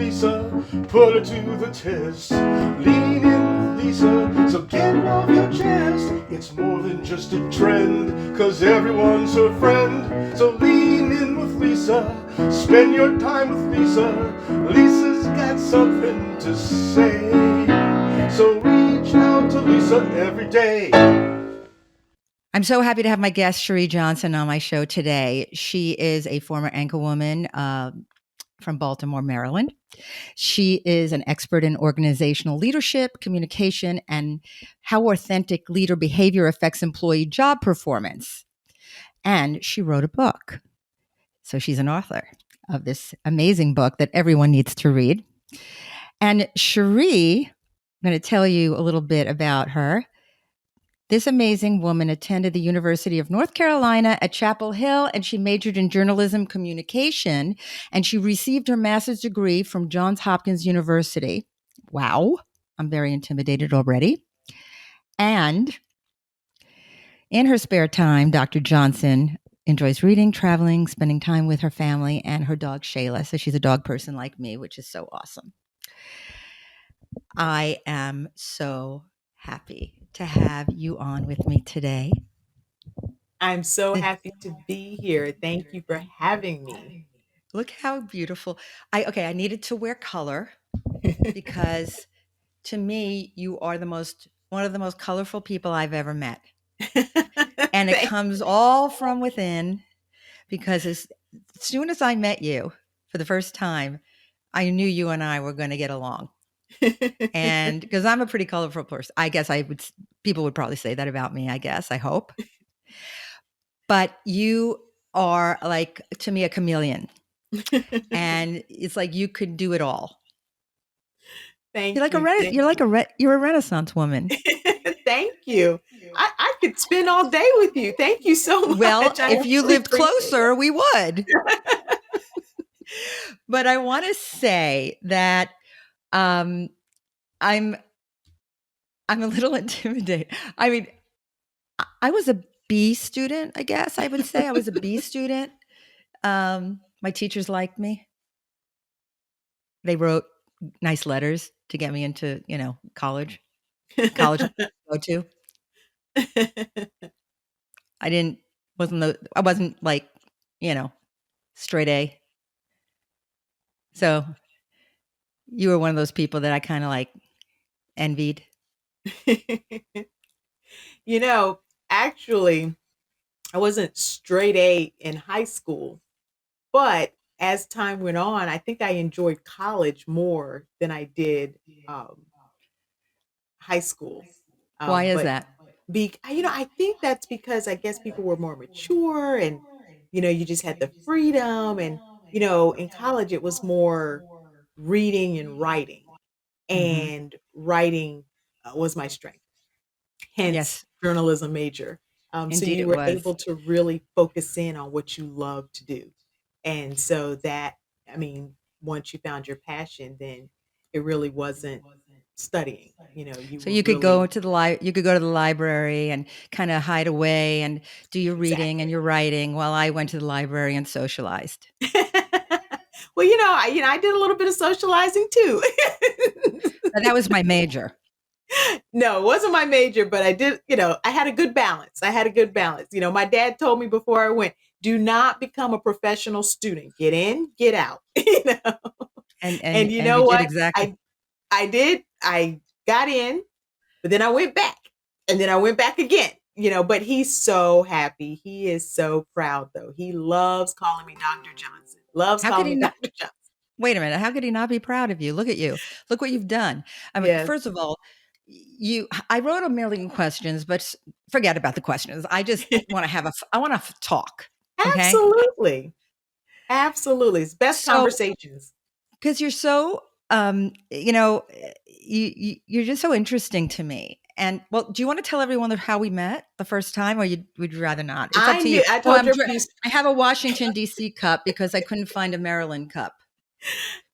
Lisa, put her to the test. Lean in with Lisa, so get it off your chest. It's more than just a trend, cause everyone's her friend. So lean in with Lisa, spend your time with Lisa. Lisa's got something to say. So reach out to Lisa every day. I'm so happy to have my guest, Sherrie Johnson, on my show today. She is a former anchorwoman from Baltimore, Maryland. She is an expert in organizational leadership, communication, and how authentic leader behavior affects employee job performance. And she wrote a book. So she's an author of this amazing book that everyone needs to read. And Sherrie, I'm going to tell you a little bit about her. This amazing woman attended the University of North Carolina at Chapel Hill, and she majored in journalism communication, and she received her master's degree from Johns Hopkins University. Wow, I'm very intimidated already. And in her spare time, Dr. Johnson enjoys reading, traveling, spending time with her family and her dog, Shayla. So she's a dog person like me, which is so awesome. I am so happy to have you on with me today. I'm so happy to be here. Thank you for having me. Look how beautiful. I needed to wear color because to me you are one of the most colorful people I've ever met. And it comes all from within because as soon as I met you for the first time, I knew you and I were going to get along. And because I'm a pretty colorful person, I guess people would probably say that about me, I guess, I hope. But you are like, to me, a chameleon. And it's like you could do it all. You're a Renaissance woman. Thank you. I could spend all day with you. Thank you so much. Well, if you lived closer, we would. But I want to say that I'm a little intimidated. I mean, I was a B student, I guess I would say. I was a B student. My teachers liked me. They wrote nice letters to get me into, college to go to. I wasn't like, straight A. So you were one of those people that I kind of like envied. Actually, I wasn't straight A in high school, but as time went on, I think I enjoyed college more than I did high school. Why is that? I think that's because I guess people were more mature and, you just had the freedom. And, in college, it was more reading and writing. And writing was my strength, hence Yes. journalism major. So Indeed you it were was. able to really focus in on what you love to do. And so once you found your passion, then it really wasn't studying. So you could go to the library and kind of hide away and do your reading and your writing while I went to the library and socialized. Well, I did a little bit of socializing too. That was my major. No, it wasn't my major, but I did, I had a good balance. My dad told me before I went, do not become a professional student. Get in, get out. And you know what? Exactly. I did. I got in, but then I went back and then I went back again, but he's so happy. He is so proud though. He loves calling me Dr. Johnson. Dr. Johnson. Wait a minute. How could he not be proud of you? Look at you. Look what you've done. I mean, First of all, I wrote a million questions, but forget about the questions. I just want to I want to talk. Okay? Absolutely. Absolutely. It's best conversations. Because you're so, you're just so interesting to me. And well, do you want to tell everyone how we met the first time, or would you rather not? It's up to you. I told you. I have a Washington D.C. cup because I couldn't find a Maryland cup.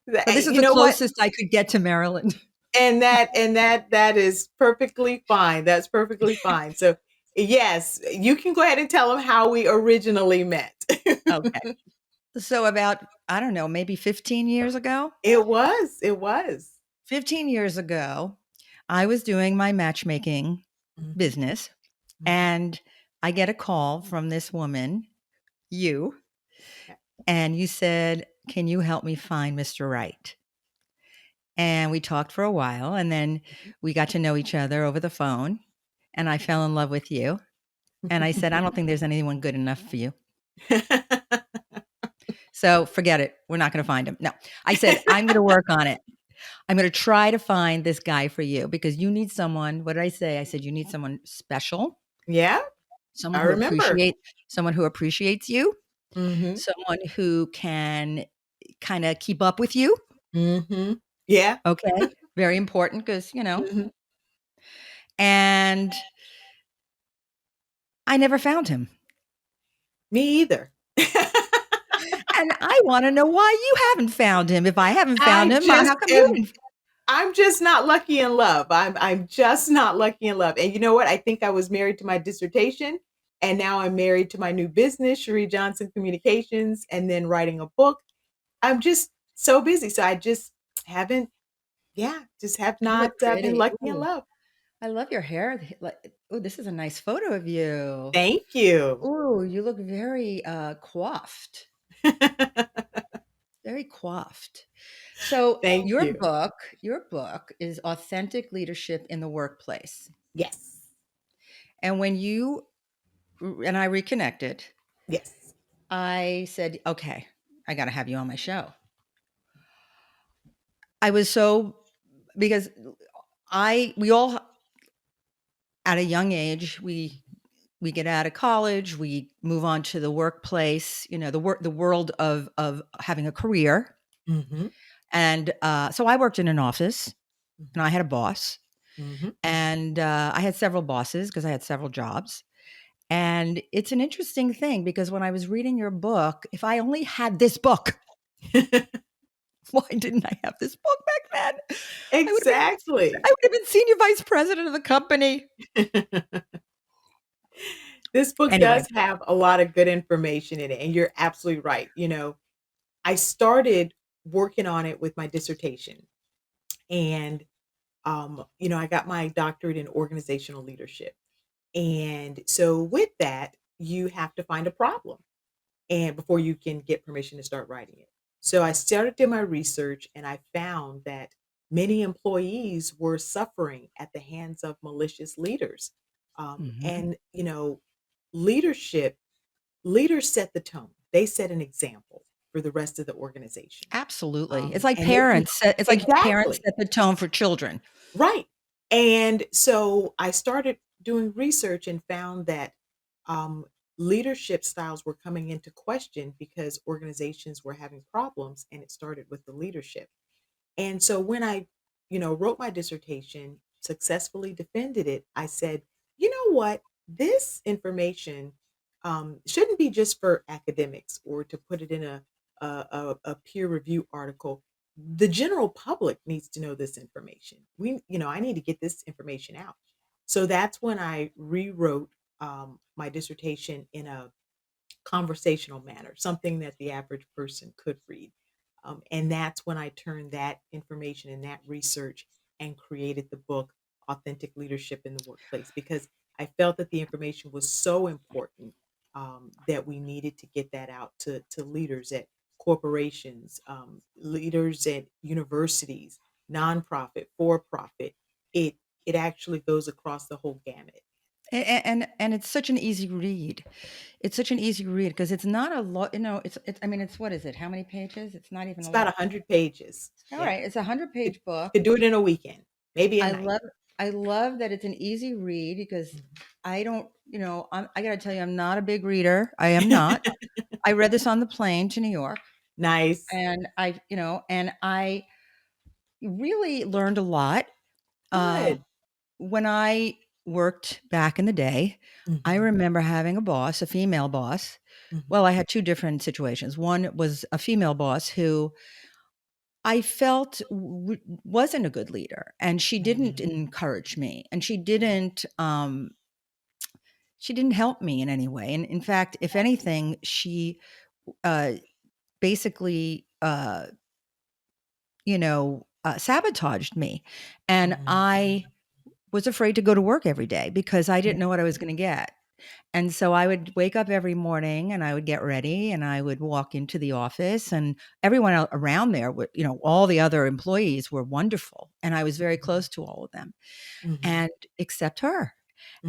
So this is the closest I could get to Maryland. And that is perfectly fine. That's perfectly fine. So yes, you can go ahead and tell them how we originally met. Okay. So about, I don't know, maybe 15 years ago? It was. 15 years ago, I was doing my matchmaking Mhm, business, mhm. and I get a call from this woman, you, Yeah. and you said, "Can you help me find Mr. Right?" And we talked for a while, and then we got to know each other over the phone, and I fell in love with you. And I said, "I don't think there's anyone good enough for you. So forget it. We're not going to find him." No, I said, "I'm going to work on it. I'm going to try to find this guy for you because you need someone." What did I say? I said, "You need someone special, Yeah, someone I who remember. appreciate, someone who appreciates you, Mhm, someone who can kind of keep up with you." mhm. Yeah. Okay. Very important because, Mhm. and I never found him. Me either. And I want to know why you haven't found him. If I haven't found I him, just how come you am didn't? I'm just not lucky in love. I'm just not lucky in love. And you know what? I think I was married to my dissertation, and now I'm married to my new business, Sherrie Johnson Communications, and then writing a book. I'm just so busy. So I just haven't, yeah, just have You not look been pretty. lucky in Ooh, love. I love your hair. Like, oh, this is a nice photo of you. Thank you. Oh, you look very coiffed. Very coiffed. So Thank you. your book is Authentic Leadership in the Workplace. Yes. And when you and I reconnected, Yes. I said, "Okay, I got to have you on my show." I was so because we all at a young age we get out of college, we move on to the workplace, the world of having a career. Mhm. And so I worked in an office, and Mhm. I had a boss, Mhm. and I had several bosses because I had several jobs. And it's an interesting thing because when I was reading your book, if I only had this book, why didn't I have this book back then? I would have been Exactly. I would have been senior vice president of the company. This book Anyway. does have a lot of good information in it, and you're absolutely right. I started working on it with my dissertation, and I got my doctorate in organizational leadership. And so with that, you have to find a problem and before you can get permission to start writing it. So I started doing my research and I found that many employees were suffering at the hands of malicious leaders. Mhm. And leadership leaders set the tone. They set an example for the rest of the organization. Absolutely. And they can It's like parents exactly. set the tone for children. Right. And so I started doing research and found that um, leadership styles were coming into question because organizations were having problems, and it started with the leadership. And so when I wrote my dissertation, successfully defended it, I said, you know what? This information shouldn't be just for academics or to put it in a peer review article. The general public needs to know this information. I need to get this information out. So that's when I rewrote my dissertation in a conversational manner, something that the average person could read. And that's when I turned that information and that research and created the book Authentic Leadership in the Workplace because I felt that the information was so important that we needed to get that out to leaders at corporations, leaders at universities, nonprofit, for profit. It actually goes across the whole gamut. And it's such an easy read. It's such an easy read because it's not a lot, it's I mean, it's what is it? How many pages? It's not even It's a about lot. 100 pages. All Yeah. right, it's a Could 100-page book. could do it in a weekend, maybe a I night. love I love that it's an easy read because Mhm. I don't, I got to tell you I'm not a big reader. I am not. I read this on the plane to New York, Nice. and I really learned a lot. Uh Good. when I worked back in the day, I Mhm, remember having a boss, a female boss. mhm, Well, I had two different situations. One was a female boss who I felt wasn't a good leader, and she didn't mhm, encourage me, and she didn't help me in any way. And in fact, if anything, uh, basically, sabotaged me. And Mhm. I was afraid to go to work every day because I Yeah. didn't know what I was going to get. And so I would wake up every morning and I would get ready and I would walk into the office, and everyone around there would, all the other employees were wonderful. And I was very close to all of them, Mhm. and except her.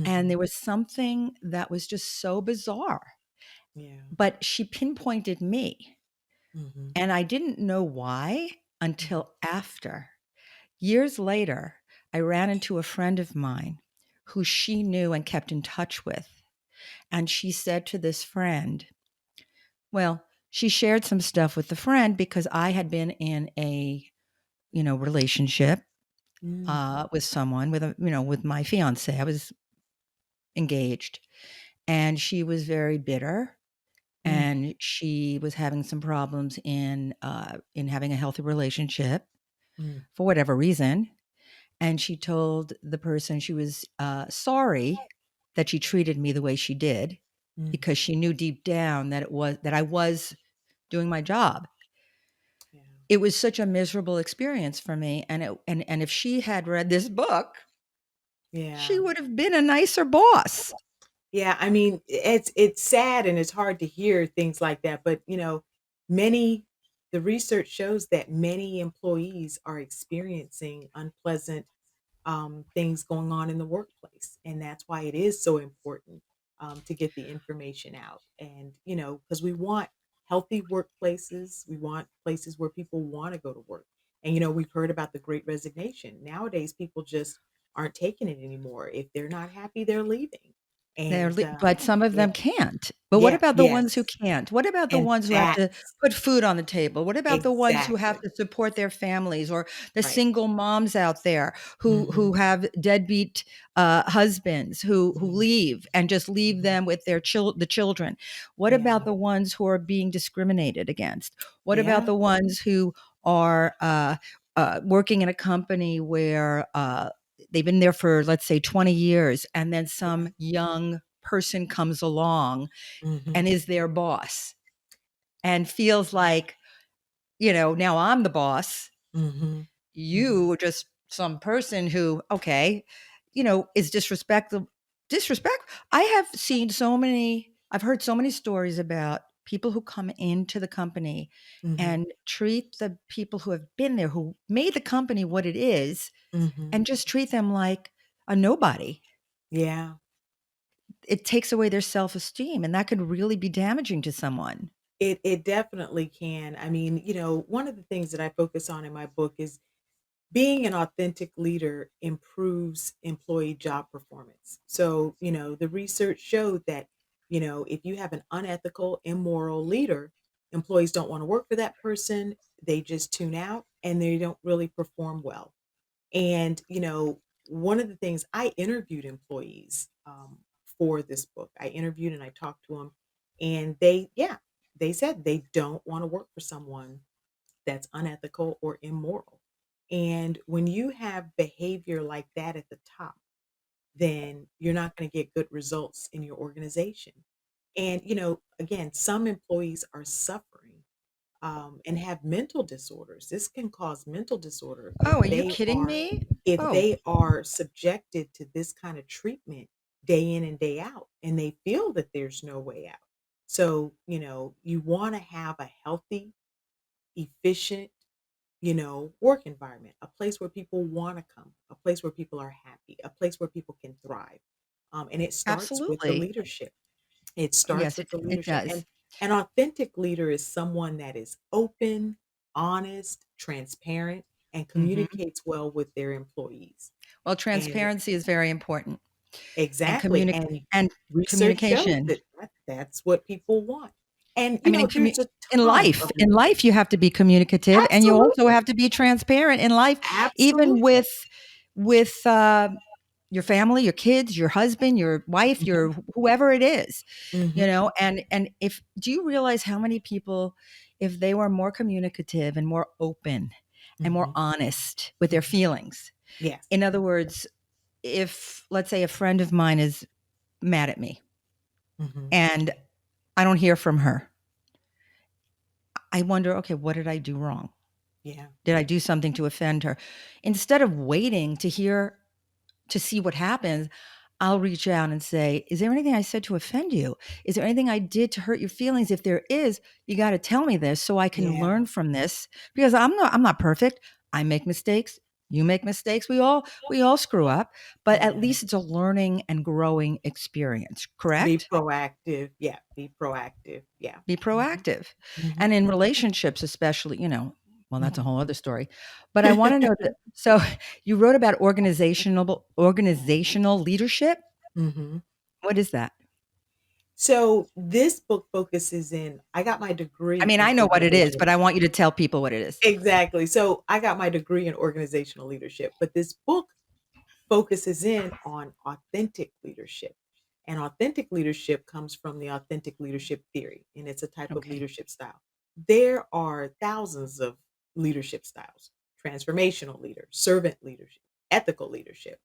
And Mhm. there was something that was just so bizarre, Yeah. but she pinpointed me. Mhm. And I didn't know why Mhm. until after. Years later, I ran into a friend of mine who she knew and kept in touch with. And she said to this friend, well, she shared some stuff with the friend because I had been in a, relationship Mhm. with someone with my fiance. I was engaged, and she was very bitter, Mhm. and she was having some problems in having a healthy relationship Mhm. for whatever reason. And she told the person she was sorry that she treated me the way she did, Mhm. because she knew deep down that I was doing my job. Yeah. It was such a miserable experience for me, and if she had read this book, she Yeah. would have been a nicer boss. Yeah, I mean, it's sad and it's hard to hear things like that, but, many the research shows that many employees are experiencing unpleasant things going on in the workplace. And that's why it is so important to get the information out. And, because we want healthy workplaces, we want places where people want to go to work. And, we've heard about the great resignation. Nowadays, people just aren't taking it anymore. If they're not happy, they're leaving. And But some of yeah, them can't. But what yeah, about the ones who yes. can't? What about the And ones who have to that's put food on the table? What about the ones who have exactly to support their families, or the right. single moms out there who Hmm. have deadbeat husbands who Hmm. leave and just leave Hmm. them with the children? What Yeah, about the ones who are being discriminated against? What about yeah. the ones who are working in a company where they've been there for, let's say, 20 years, and then Yeah. some young person comes along Hmm. and is their boss and feels like, now I'm the boss. Mhm. Mhm. You are just some person who, okay, is disrespectful. Disrespect. I've heard so many stories about people who come into the company Mhm. and treat the people who have been there, who made the company what it is, Mhm. and just treat them like a nobody. Yeah. It takes away their self-esteem, and that could really be damaging to someone. It definitely can. I mean, one of the things that I focus on in my book is being an authentic leader improves employee job performance. So, the research showed that, if you have an unethical, immoral leader, employees don't want to work for that person. They just tune out and they don't really perform well. And, one of the things I interviewed employees for this book, I interviewed and I talked to them, and yeah, they said they don't want to work for someone that's unethical or immoral. And when you have behavior like that at the top, then you're not going to get good results in your organization. And, again, some employees are suffering and have mental disorders. This can cause mental disorder Oh, are you kidding me? if Oh, they are subjected to this kind of treatment day in and day out, and they feel that there's no way out. So, you want to have a healthy, efficient, work environment, a place where people want to come, a place where people are happy, a place where people can thrive. And it starts with the absolutely. leadership. It starts Yes, with the it leadership. does. And an authentic leader is someone that is open, honest, transparent, and Mhm. communicates well with their employees. Well, And transparency is very important, and exactly. And and research shows communication. that that's what people want. And, I mean, there's a in ton life, of re- you have to be communicative, and you also absolutely, have to be transparent in life, even absolutely. with your family, your kids, your husband, your wife, Mhm, your whoever it is, mhm, and if do you realize how many people, if they were more communicative and more open and more mhm, honest with their mhm. feelings? Yes. In other words, if, let's say, a friend of mine is mad at me Mhm, and I don't hear from her, I wonder, okay, what did I do wrong? Yeah. Did I do something to offend her? Instead of waiting to see what happens, I'll reach out and say, "Is there anything I said to offend you? Is there anything I did to hurt your feelings? If there is, you got to tell me this so I can Yeah. learn from this because I'm not perfect. I make mistakes. You make mistakes. We all screw up, but at Yeah. least it's a learning and growing experience, Be correct? proactive. Yeah. Be proactive. Yeah. Be Mhm. proactive. Mhm. And in relationships especially, well, that's a Mhm. whole other story. But I wanna know that so you wrote about organizational leadership? Mhm. What is that? So this book focuses in I got my degree I mean, in I know what it is, organizational but I want you to tell people what it is. exactly. So I got my degree in organizational leadership, but this book focuses in on authentic leadership. And authentic leadership comes from the authentic leadership theory, and it's a type of Okay. leadership style. There are thousands of leadership styles: transformational leader, servant leadership, ethical leadership.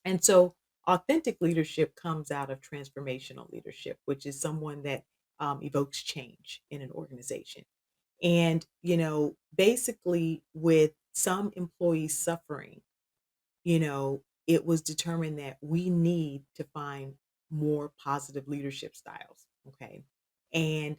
And so authentic leadership comes out of transformational leadership, which is someone that evokes change in an organization. And, basically, with some employees suffering, it was determined that we need to find more positive leadership styles. Okay. And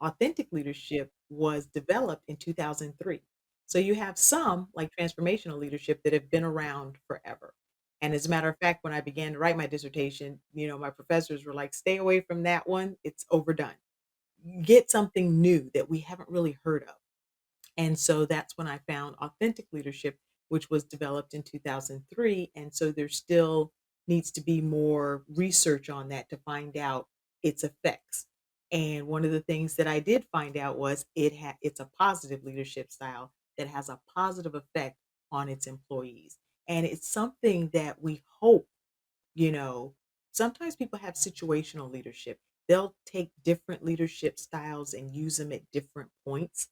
authentic leadership was developed in 2003. So you have some, like transformational leadership, that have been around forever. And as a matter of fact, when I began to write my dissertation, my professors were like, stay away from that one. It's overdone. Get something new that we haven't really heard of. And so that's when I found authentic leadership, which was developed in 2003. And so there still needs to be more research on that to find out its effects. And one of the things that I did find out was it's a positive leadership style that has a positive effect on its employees. And it's something that we hope, you know, sometimes people have situational leadership. They'll take different leadership styles and use them at different points,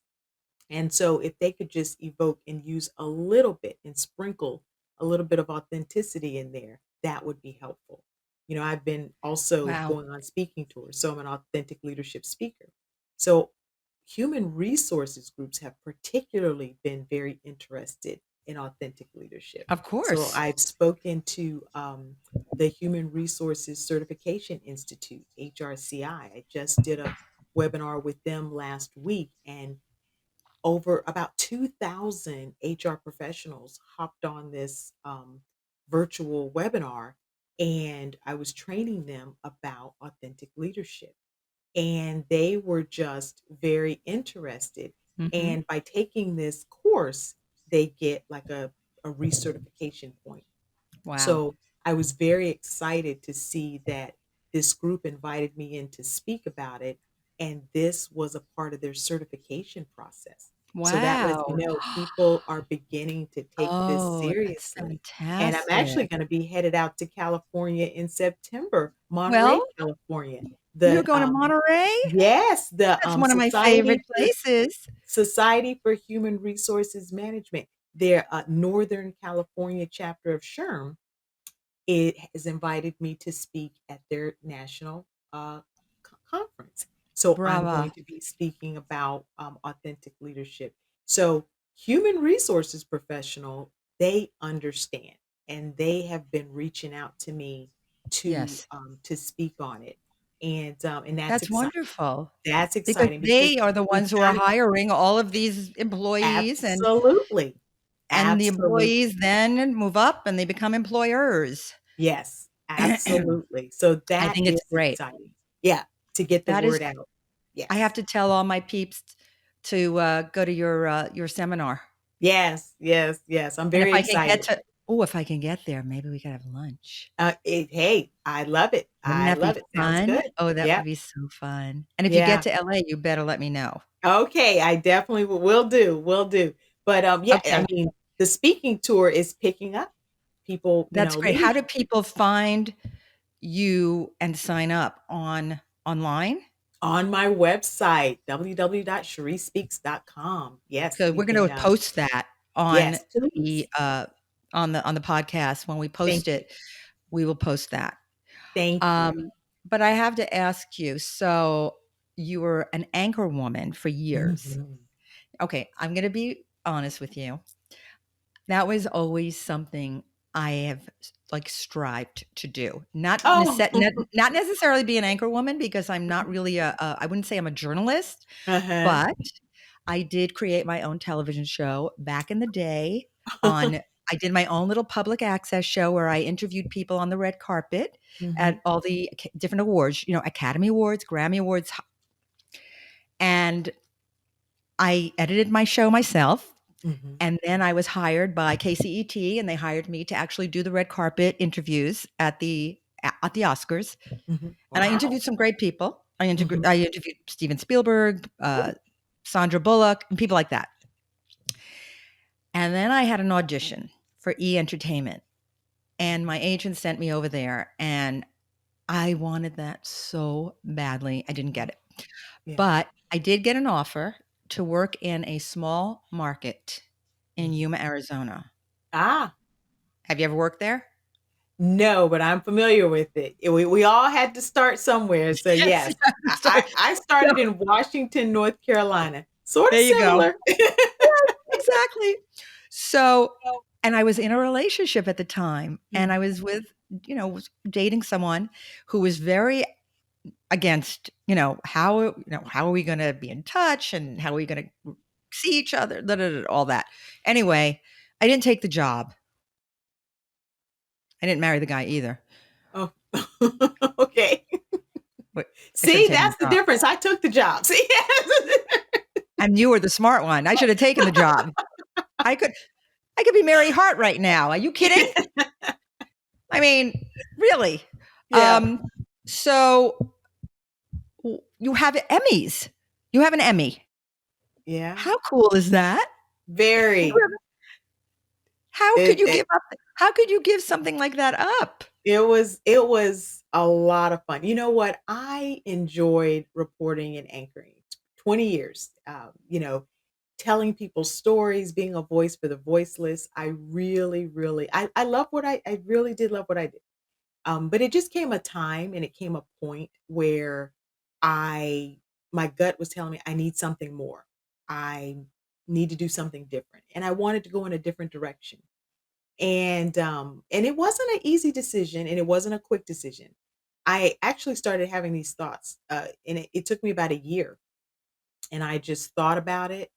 and so if they could just evoke and use a little bit and sprinkle a little bit of authenticity in there, that would be helpful. I've been also Wow. going on speaking tours, so I'm an authentic leadership speaker. So human resources groups have particularly been very interested in authentic leadership. Of So course. I've spoken to the Human Resources Certification Institute, HRCI. I just did a webinar with them last week, and over about 2,000 HR professionals hopped on this virtual webinar, and I was training them about authentic leadership. And they were just very interested. Mhm. And by taking this course, they get like a recertification point. Wow. So I was very excited to see that this group invited me in to speak about it, and this was a part of their certification process. So that lets me Wow. know people are beginning to take this Oh, that's seriously. And I'm fantastic. actually going to be headed out to California in September, Monterey, Well, California. you're The going to Monterey? Yes, the That's one of my favorite places. Society for Human Resources Management, their Northern California chapter of SHRM, it has invited me to speak at their national conference. So I'm Brava. going to be speaking about authentic leadership. So human resources professional, they understand, and they have been reaching out to me Yes. to speak on it, and that's That's exciting. wonderful That's because exciting because they are the we ones who are got to hiring all of these employees absolutely, and the absolutely. employees then move up and they become employers. Yes, I absolutely. So that think is it's great. exciting. Yeah, to get the That is word out. I have Yes. to tell all my peeps to, go to your seminar, Yes, yes, yes. I'm and if very I can get excited. to oh, if I can get there, maybe we could have lunch. Hey, I love it. Wouldn't I that be love it. Sounds fun? good. Oh, that would Yep. be so fun, and if you get Yeah. to LA, you better let me know. Okay, I definitely will do. Will do. But yeah, I Okay, mean, the speaking tour is picking up. People, that's great. How do leadership people find you and sign up online? on my website, www.sherriespeaks.com. Yes, So you we're gonna can post that on yes, please. the, uh, on the podcast. When we Thank post you. it, we will post that. Thank you. Um, but I have to ask you, so you were an anchor woman for years. Mhm. Okay, I'm going to be honest with you. That was always something I have like strived to do. Oh. Not necessarily be an anchor woman because I'm not really I wouldn't say I'm a journalist, Uh-huh. but I did create my own television show back in the day on I did my own little public access show where I interviewed people on the red carpet Mhm. at all the different awards, Academy Awards, Grammy Awards, and I edited my show myself. Mhm. And then I was hired by KCET, and they hired me to actually do the red carpet interviews at the Oscars. Mhm. And I Wow. interviewed some great people. Mhm. I interviewed Steven Spielberg, Ooh. Sandra Bullock, and people like that. And then I had an audition for E Entertainment, and my agent sent me over there, and I wanted that so badly. I didn't get Yeah. it, Yeah. but I did get an offer to work in a small market in Mhm. Yuma, Arizona. Ah. Have you ever worked there? No, but I'm familiar with it. We all had to start somewhere. So Yes. yes, I So started in Washington, North Carolina. Sort of there you go. similar. Exactly. So, and I was in a relationship at the time, and I Mhm. was with, was dating someone who was very against, how are we going to be in touch and how are we going to see each other, da, da, da, all that. Anyway, I didn't take the job. I didn't marry the guy either, Oh. Okay. but I should have See, taken the that's the job. difference. I took the job. See? And you were the smart one. I should have taken the job. I could, I could be Mary Hart right now. Are you kidding? I mean, really. Yeah. Um, so you have Emmys. You have an Emmy. Yeah. How cool is that? Very. How could It, you it give up? How could you give something like that up? it was a lot of fun. You know what? I enjoyed reporting and anchoring. 20 years. Telling people stories, being a voice for the voiceless. I really, really, I love I really did love what I did. But it just came a time and it came a point where I, my gut was telling me I need something more. I need to do something different. And I wanted to go in a different direction. And it wasn't an easy decision and it wasn't a quick decision. I actually started having these thoughts, and it took me about a year, and I just thought about it.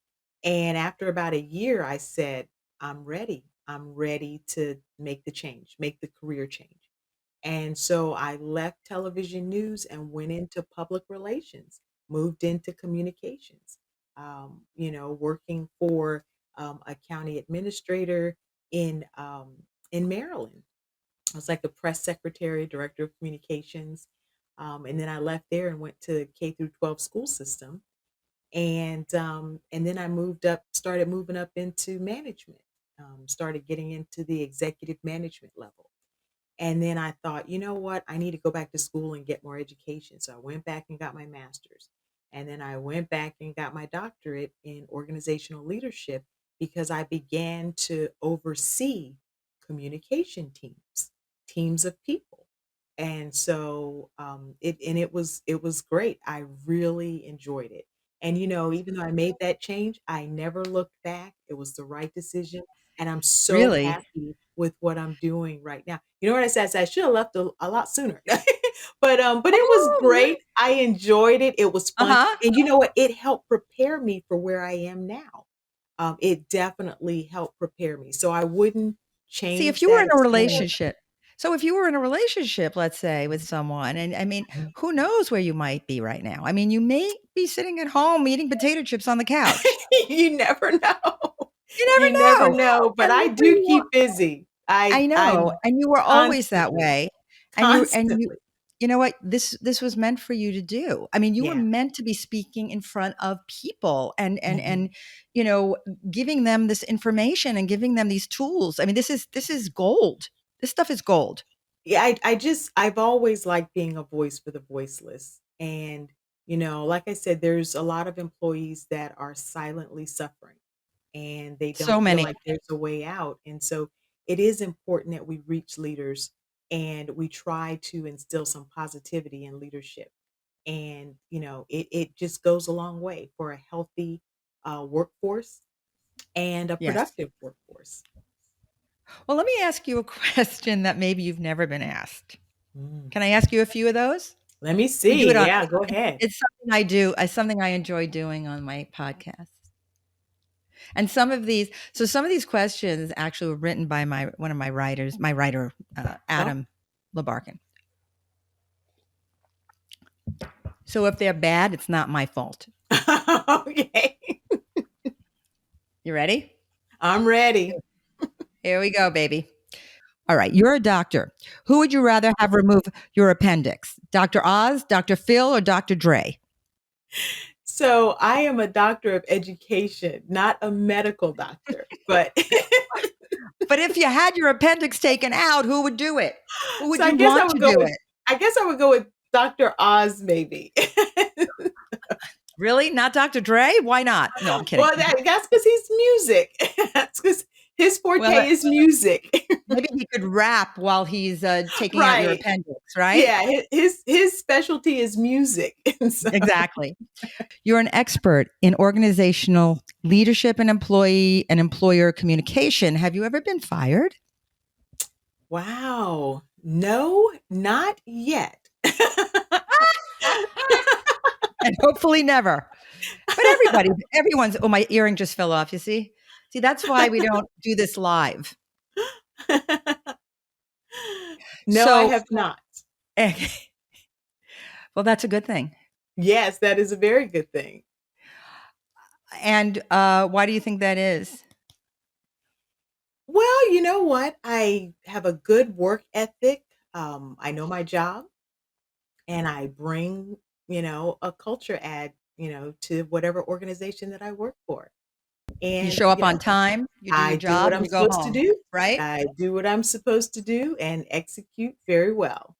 And after about a year, I said, I'm ready. I'm ready to make the change, make the career change. And so I left television news and went into public relations, moved into communications, working for a county administrator in in Maryland. I was like the press secretary, director of communications. And then I left there and went to K through 12 school system, and then I started moving up into management, started getting into the executive management level. And then I thought, you know what? I need to go back to school and get more education. So I went back and got my master's. And then I went back and got my doctorate in organizational leadership because I began to oversee communication teams, teams of people. And so it was great. I really enjoyed it. And even though I made that change, I never looked back. It was the right decision. And I'm so Really? happy with what I'm doing right now. You know what I said? I said I should have left a lot sooner. But it was Oh, really? great. I enjoyed it. It was fun. Uh-huh. And you know what? It helped prepare me for where I am now. It definitely helped prepare me. So I wouldn't See, if change you were that in a experience. relationship so if you were in a relationship, let's say, with someone, and I mean, who knows where you might be right now? I mean, you may be sitting at home eating potato chips on the couch. You never know. You You never never know. know, but And I look where do you are. keep busy. I know, I'm and you were always that constantly, way, and constantly. you know what? This was meant for you to do. I mean, you were Yeah. meant to be speaking in front of people Mhm. and, you know, giving them this information and giving them these tools. I mean, this is gold. This stuff is gold. Yeah, I've always liked being a voice for the voiceless. And, like I said, there's a lot of employees that are silently suffering and they So don't feel many. like there's a way out. And so it is important that we reach leaders and we try to instill some positivity in leadership. And it just goes a long way for a healthy workforce and a Yes. productive workforce. Well, let me ask you a question that maybe you've never been asked. Mm. Can I ask you a few of those? Let me We do it see. on Yeah, go ahead. it's something I do, it's something I enjoy doing on my podcast. And some of these questions actually were written by one of my writers, my writer, Oh. Adam Labarkin. So if they're bad, it's not my fault. Okay. You ready? I'm ready. Here we go, baby. All right, you're a doctor. Who would you rather have remove your appendix? Dr. Oz, Dr. Phil, or Dr. Dre? So I am a doctor of education, not a medical doctor, but But if you had your appendix taken out, who would do it? Who so would you want to do it? I guess I would go with Dr. Oz maybe. Really? Not Dr. Dre? Why not? No, I'm kidding. Well, that's because he's music. That's because his Well, forte is music. maybe he could rap while he's taking out your Right. appendix, right? Yeah, his specialty is music. And so, Exactly. You're an expert in organizational leadership and employee and employer communication. Have you ever been fired? wow. No, not yet. And hopefully never. But everyone's, oh, my earring just fell off. You see? See, that's why we don't do this live. No, I So, have not. well, that's a good thing. Yes, that is a very good thing. And why do you think that is? Well, you know what? I have a good work ethic. I know my job and I bring, a culture add, to whatever organization that I work for. You And, show up on time, you do your I do job, what and I'm you go supposed to home, do. right? I do what I'm supposed to do and execute very well.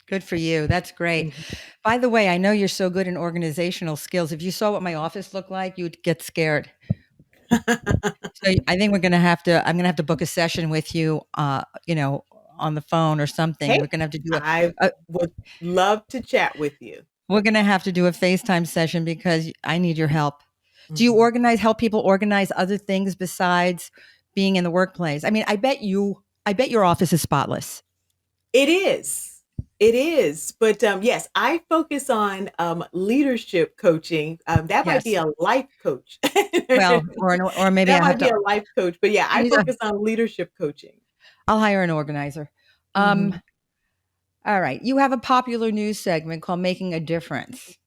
Good for you. That's great. Mhm. By the way, I know you're so good in organizational skills. If you saw what my office looked like, you'd get scared. So I think I'm gonna have to book a session with you, on the phone or something. Hey, We're gonna have to do I a would love to chat with you. we're gonna have to do a FaceTime session because I need your help. Do you Mhm. help people organize other things besides being in the workplace? I mean, I bet your office is spotless. It is. It is. But yes, I focus on leadership coaching. That might be Yes. a life coach. Well, or maybe That I have might be to a life coach. But yeah, I I need to focus on leadership coaching. I'll hire an organizer. Mhm. All right. You have a popular news segment called Making a Difference. Is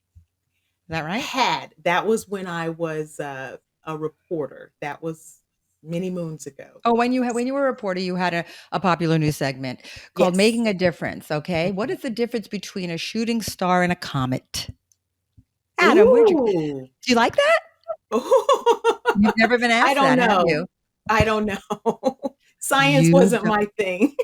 that right? That was when I was a reporter. That was many moons ago. Oh, when you were a reporter, you had a popular news segment called Yes. Making a Difference. Okay. What Mhm. is the difference between a shooting star and a comet? Adam, do Ooh. you like that? You've never been I asked don't that, have know. you? I don't know. Science You wasn't don't, my thing.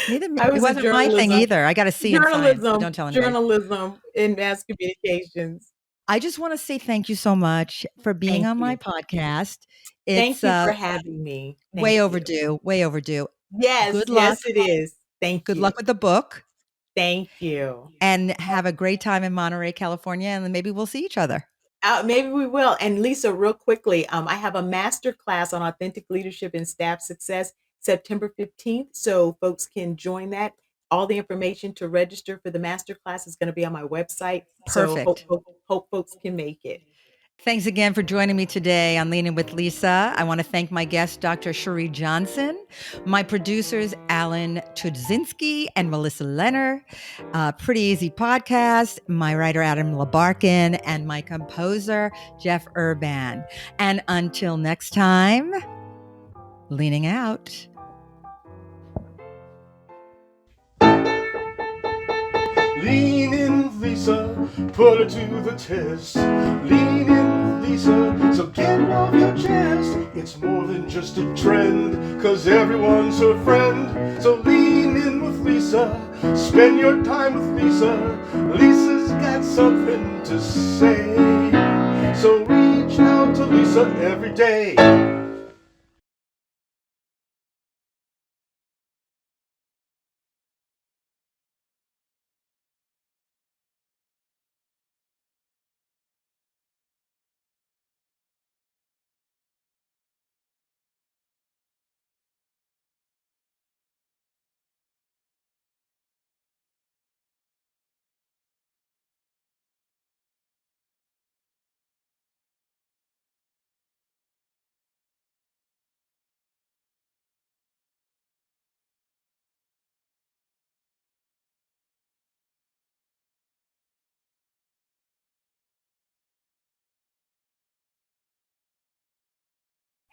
neither I it was a wasn't my thing journalism either. I got a C in science, but journalism don't tell anybody. journalism in mass communications. I just want to say thank you so much for being Thank on my you. podcast. Thank It's you for having me. Thank way you. overdue, way overdue. Yes, Good luck. yes, it is. Thank Good luck you. with the book Thank you. and have a great time in Monterey, California, and then maybe we'll see each other. Maybe we will. And Lisa, real quickly, I have a master class on authentic leadership and staff success September 15th. So folks can join that. All the information to register for the master class is going to be on my website. So Perfect. hope folks can make it. Thanks again for joining me today on Leaning with Lisa. I want to thank my guest, Dr. Sherrie Johnson, my producers, Alan Tudzinski and Melissa Lenner, Pretty Easy Podcast, my writer, Adam Labarkin, and my composer, Jeff Urban. And until next time, leaning out. Lean in with Lisa, put her to the test. Lean in with Lisa, so get it off your chest. It's more than just a trend, cause everyone's her friend. So lean in with Lisa, spend your time with Lisa. Lisa's got something to say. So reach out to Lisa every day.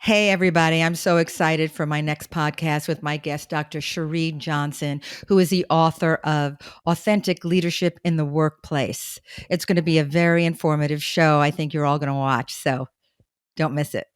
Hey, everybody. I'm so excited for my next podcast with my guest, Dr. Sherrie Johnson, who is the author of Authentic Leadership in the Workplace. It's going to be a very informative show. I think you're all going to watch, so don't miss it.